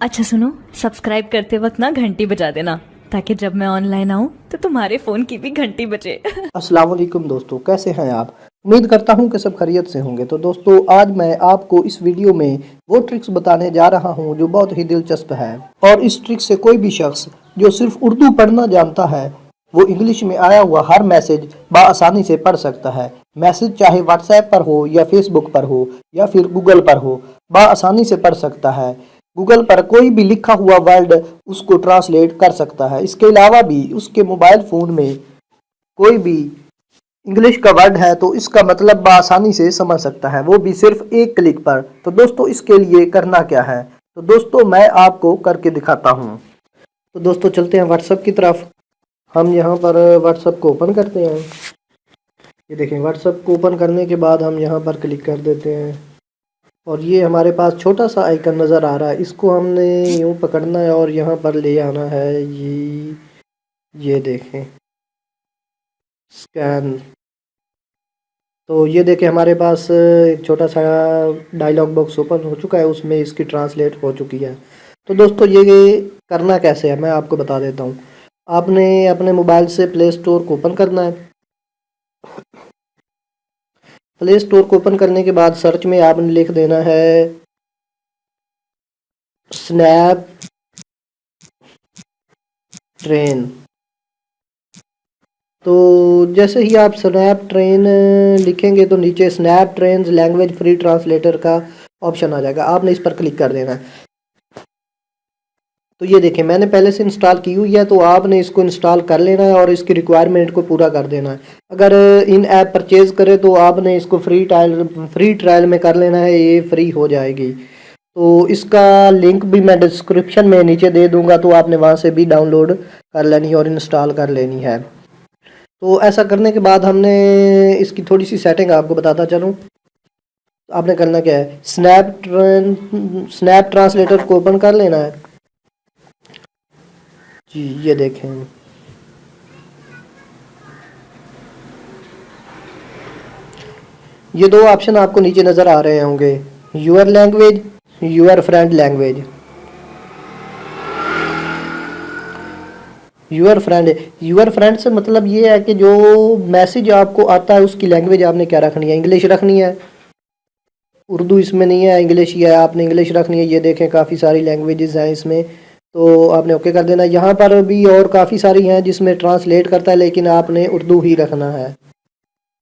अच्छा सुनो, सब्सक्राइब करते वक्त ना घंटी बजा देना ताकि जब मैं ऑनलाइन आऊँ तो तुम्हारे फोन की भी घंटी बजे। अस्सलाम वालेकुम दोस्तों, कैसे हैं आप। उम्मीद करता हूं कि सब खैरियत से होंगे। तो दोस्तों, आज मैं आपको इस वीडियो में वो ट्रिक्स बताने जा रहा हूं जो बहुत ही दिलचस्प है। और इस ट्रिक से कोई भी शख्स जो सिर्फ उर्दू पढ़ना जानता है वो इंग्लिश में आया हुआ हर मैसेज बआसानी से पढ़ सकता है। मैसेज चाहे व्हाट्सएप पर हो या फेसबुक पर हो या फिर गूगल पर हो, बआसानी से पढ़ सकता है। गूगल पर कोई भी लिखा हुआ वर्ड उसको ट्रांसलेट कर सकता है। इसके अलावा भी उसके मोबाइल फ़ोन में कोई भी इंग्लिश का वर्ड है तो इसका मतलब बआसानी से समझ सकता है, वो भी सिर्फ एक क्लिक पर। तो दोस्तों, इसके लिए करना क्या है, तो दोस्तों मैं आपको करके दिखाता हूँ। तो दोस्तों, चलते हैं व्हाट्सएप की तरफ। हम यहाँ पर व्हाट्सएप को ओपन करते हैं। ये देखें, व्हाट्सएप को ओपन करने के बाद हम यहाँ पर क्लिक कर देते हैं और ये हमारे पास छोटा सा आइकन नज़र आ रहा है। इसको हमने यूँ पकड़ना है और यहाँ पर ले आना है। ये देखें, स्कैन। तो ये देखें, हमारे पास एक छोटा सा डायलॉग बॉक्स ओपन हो चुका है, उसमें इसकी ट्रांसलेट हो चुकी है। तो दोस्तों, ये करना कैसे है मैं आपको बता देता हूँ। आपने अपने मोबाइल से प्ले स्टोर को ओपन करना है। प्ले स्टोर को ओपन करने के बाद सर्च में आपने लिख देना है स्नैप ट्रेन। तो जैसे ही आप स्नैप ट्रेन लिखेंगे तो नीचे snap train language free translator का ऑप्शन आ जाएगा। आपने इस पर क्लिक कर देना है। तो ये देखें, मैंने पहले से इंस्टॉल की हुई है, तो आपने इसको इंस्टॉल कर लेना है और इसकी रिक्वायरमेंट को पूरा कर देना है। अगर इन ऐप परचेज़ करें तो आपने इसको फ्री ट्रायल में कर लेना है, ये फ्री हो जाएगी। तो इसका लिंक भी मैं डिस्क्रिप्शन में नीचे दे दूंगा, तो आपने वहाँ से भी डाउनलोड कर लेनी है और इंस्टॉल कर लेनी है। तो ऐसा करने के बाद हमने इसकी थोड़ी सी सेटिंग आपको बताता चलूँ। आपने करना क्या है, स्नैप ट्रांसलेटर को ओपन कर लेना है जी। ये देखें, ये दो ऑप्शन आपको नीचे नज़र आ रहे होंगे, your language, your friend language. Your friend से मतलब ये है कि जो मैसेज आपको आता है उसकी लैंग्वेज आपने क्या रखनी है, इंग्लिश रखनी है। उर्दू इसमें नहीं है, इंग्लिश ही है, आपने इंग्लिश रखनी है। ये देखें, काफ़ी सारी लैंग्वेजेस हैं इसमें, तो आपने ओके कर देना। यहाँ पर भी और काफ़ी सारी हैं जिसमें ट्रांसलेट करता है, लेकिन आपने उर्दू ही रखना है।